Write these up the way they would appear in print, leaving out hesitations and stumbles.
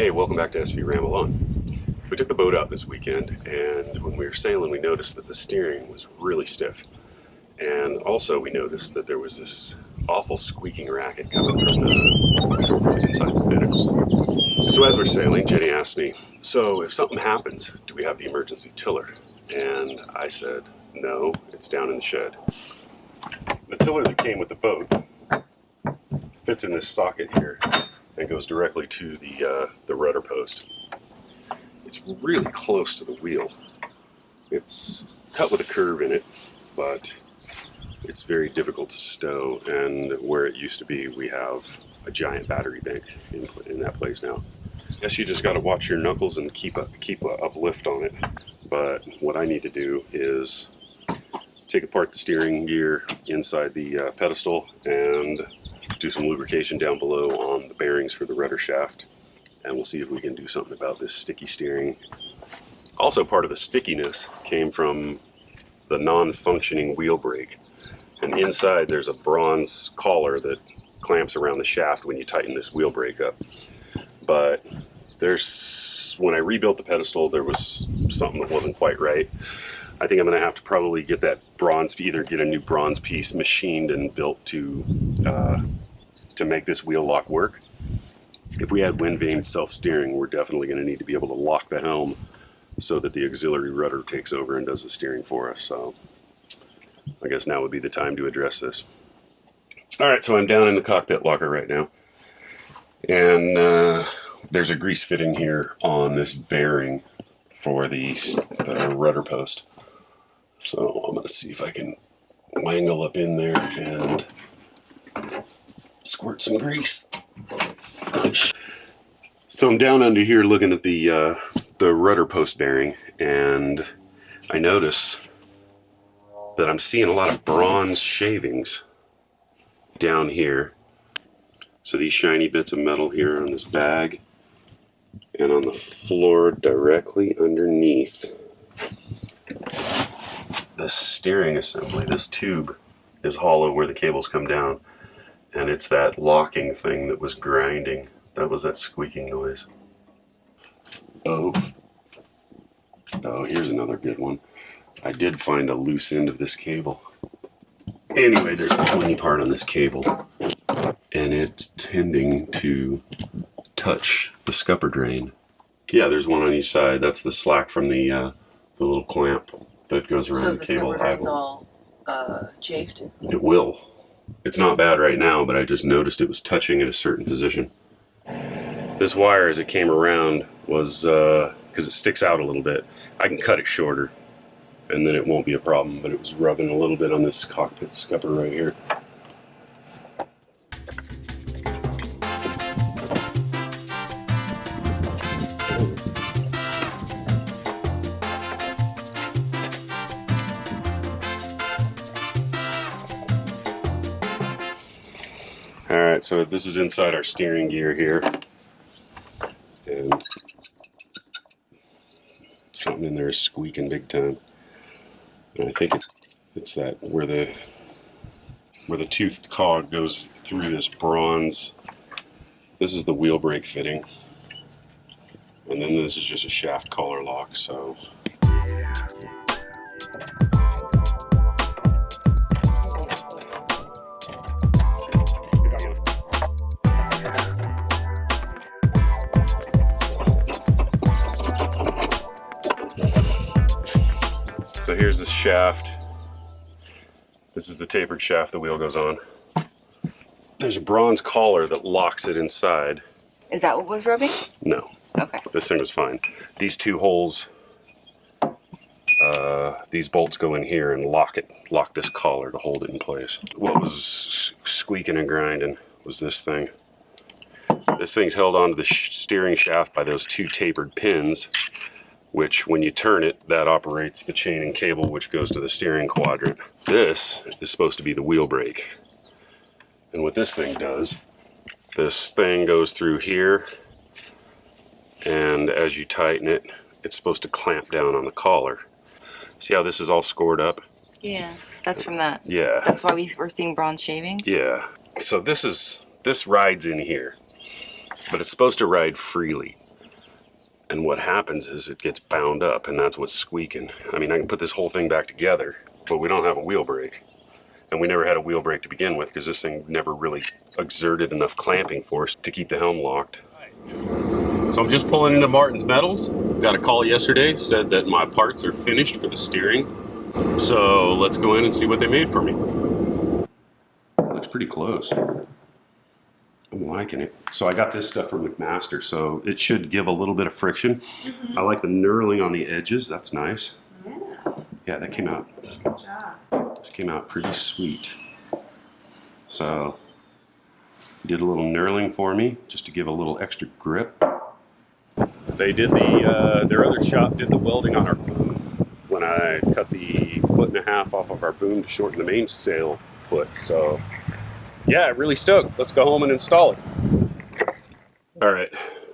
Hey, welcome back to SV Ramble on. We took the boat out this weekend, and when we were sailing, we noticed that the steering was really stiff. And also, we noticed that there was this awful squeaking racket coming from inside the binnacle. So as we're sailing, Jenny asked me, "So if something happens, do we have the emergency tiller?" And I said, "No, it's down in the shed." The tiller that came with the boat fits in this socket here and goes directly to the rudder post. It's really close to the wheel. It's cut with a curve in it, but it's very difficult to stow, and where it used to be, we have a giant battery bank in that place now. I guess you just got to watch your knuckles and keep a uplift on it. But what I need to do is take apart the steering gear inside the pedestal and do some lubrication down below on the bearings for the rudder shaft, and we'll see if we can do something about this sticky steering. Also, part of the stickiness came from the non-functioning wheel brake, and inside there's a bronze collar that clamps around the shaft when you tighten this wheel brake up. But when I rebuilt the pedestal, there was something that wasn't quite right. I think I'm going to have to probably get that either get a new bronze piece machined and built to make this wheel lock work. If we had wind vane self-steering, we're definitely going to need to be able to lock the helm so that the auxiliary rudder takes over and does the steering for us. So I guess now would be the time to address this. All right, so I'm down in the cockpit locker right now, and there's a grease fitting here on this bearing for the rudder post. So I'm going to see if I can wangle up in there and squirt some grease. So I'm down under here looking at the rudder post bearing, and I notice that I'm seeing a lot of bronze shavings down here. So these shiny bits of metal here on this bag and on the floor directly underneath the steering assembly. This tube is hollow where the cables come down, and it's that locking thing that was grinding. That was that squeaking noise. Oh, here's another good one. I did find a loose end of this cable. Anyway, there's a pointy part on this cable, and it's tending to touch the scupper drain. Yeah, there's one on each side. That's the slack from the little clamp that goes around the cable. So the scupper drain's all chafed? It will. It's not bad right now, but I just noticed it was touching in a certain position. This wire, as it came around, was, because it sticks out a little bit, I can cut it shorter, and then it won't be a problem, but it was rubbing a little bit on this cockpit scupper right here. Alright, so this is inside our steering gear here, and something in there is squeaking big time. And I think it's that where the toothed cog goes through this bronze. This is the wheel brake fitting, and then this is just a shaft collar lock. So So here's the shaft. This is the tapered shaft the wheel goes on. There's a bronze collar that locks it inside. Is that what was rubbing? No. Okay. This thing was fine. These two holes, these bolts go in here and lock this collar to hold it in place. What was squeaking and grinding was this thing. This thing's held onto the steering shaft by those two tapered pins, which when you turn it, that operates the chain and cable which goes to the steering quadrant. This is supposed to be the wheel brake. And what this thing does, this thing goes through here, and as you tighten it, it's supposed to clamp down on the collar. See how this is all scored up? Yeah, that's from that. Yeah. That's why we were seeing bronze shavings? Yeah. So this rides in here, but it's supposed to ride freely. And what happens is it gets bound up, and that's what's squeaking. I mean, I can put this whole thing back together, but we don't have a wheel brake. And we never had a wheel brake to begin with because this thing never really exerted enough clamping force to keep the helm locked. So I'm just pulling into Martin's Metals. Got a call yesterday, said that my parts are finished for the steering. So let's go in and see what they made for me. That looks pretty close. I'm liking it. So I got this stuff from McMaster, so it should give a little bit of friction. Mm-hmm. I like the knurling on the edges. That's nice. Yeah, that came out. Good job. This came out pretty sweet. So did a little knurling for me just to give a little extra grip. They did their other shop did the welding on our boom when I cut the 1.5 feet off of our boom to shorten the mainsail foot. So yeah, really stoked. Let's go home and install it. All right,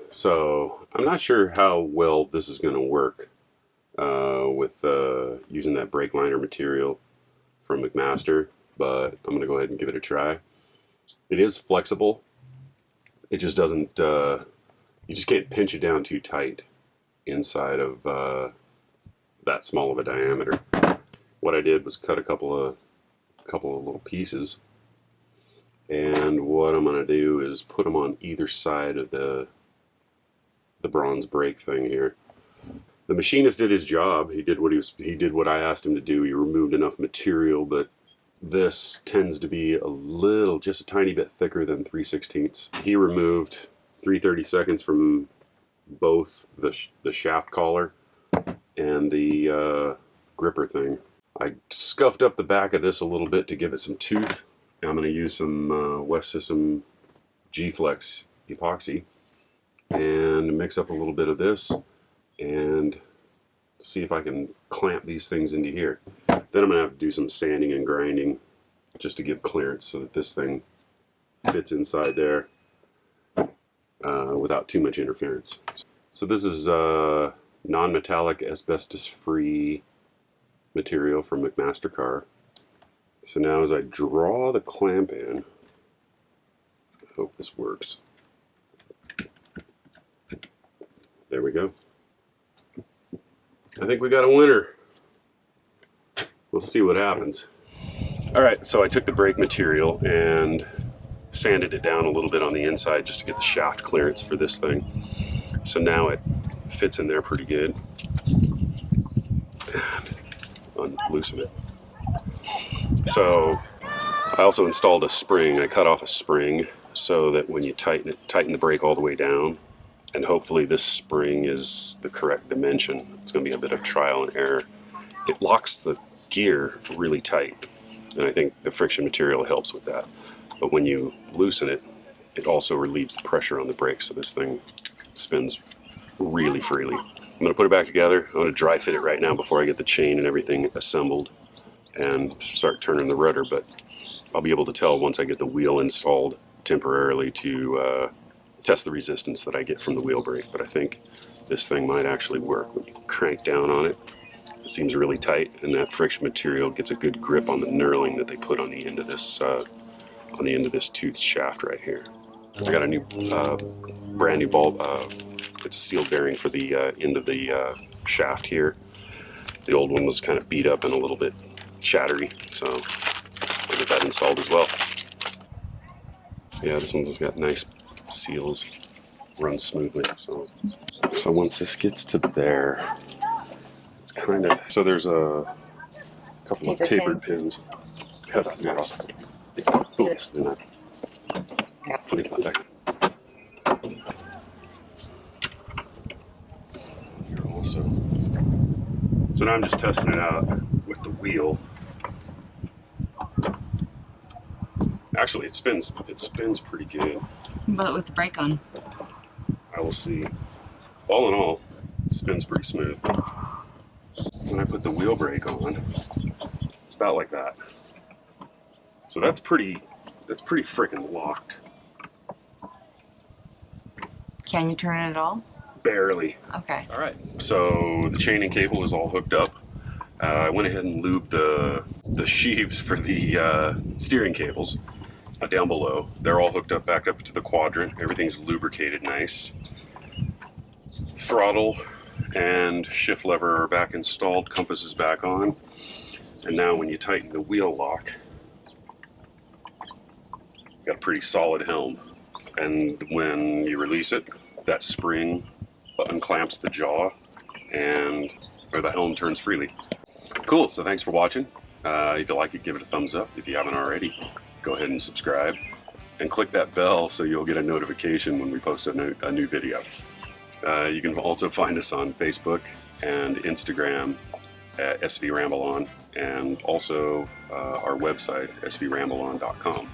so I'm not sure how well this is going to work with using that brake liner material from McMaster, but I'm going to go ahead and give it a try. It is flexible. It just doesn't, you just can't pinch it down too tight inside of that small of a diameter. What I did was cut a couple of little pieces. And what I'm going to do is put them on either side of the bronze brake thing here. The machinist did his job. He did what I asked him to do. He removed enough material, but this tends to be just a tiny bit thicker than 3/16. He removed 3/32 from both the shaft collar and the gripper thing. I scuffed up the back of this a little bit to give it some tooth. I'm going to use some West System G-Flex epoxy and mix up a little bit of this and see if I can clamp these things into here. Then I'm going to have to do some sanding and grinding just to give clearance so that this thing fits inside there without too much interference. So this is non-metallic asbestos-free material from McMaster Car. So now as I draw the clamp in, I hope this works. There we go. I think we got a winner. We'll see what happens. All right, so I took the brake material and sanded it down a little bit on the inside just to get the shaft clearance for this thing. So now it fits in there pretty good. And unloosen it. So I also installed a spring. I cut off a spring so that when you tighten it, tighten the brake all the way down, and hopefully this spring is the correct dimension. It's going to be a bit of trial and error. It locks the gear really tight, and I think the friction material helps with that. But when you loosen it, it also relieves the pressure on the brake, so this thing spins really freely. I'm going to put it back together. I'm going to dry fit it right now before I get the chain and everything assembled and start turning the rudder, but I'll be able to tell once I get the wheel installed temporarily to test the resistance that I get from the wheel brake. But I think this thing might actually work. When you crank down on it, it seems really tight, and that friction material gets a good grip on the knurling that they put on the end of this tooth shaft right here. I got a new brand new ball. It's a sealed bearing for the end of the shaft here. The old one was kind of beat up and a little bit chattery, so I'll get that installed as well. Yeah, this one's got nice seals, runs smoothly. So once this gets to there, it's kind of, so there's a couple of tapered pins. Yeah, yes. Here also. So now I'm just testing it out with the wheel. Actually, it spins pretty good. But with the brake on. I will see. All in all, it spins pretty smooth. When I put the wheel brake on, it's about like that. So that's pretty freaking locked. Can you turn it at all? Barely. Okay. All right. So the chain and cable is all hooked up. I went ahead and lubed the sheaves for the steering cables down below. They're all hooked up back up to the quadrant. Everything's lubricated nice. Throttle and shift lever are back installed, compass is back on, and now when you tighten the wheel lock, you got a pretty solid helm. And when you release it, that spring unclamps the jaw, or the helm turns freely. Cool, so thanks for watching. If you like it, give it a thumbs up. If you haven't already, go ahead and subscribe. And click that bell so you'll get a notification when we post a new video. You can also find us on Facebook and Instagram at svRambleOn, and also our website, svrambleon.com.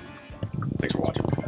Thanks for watching.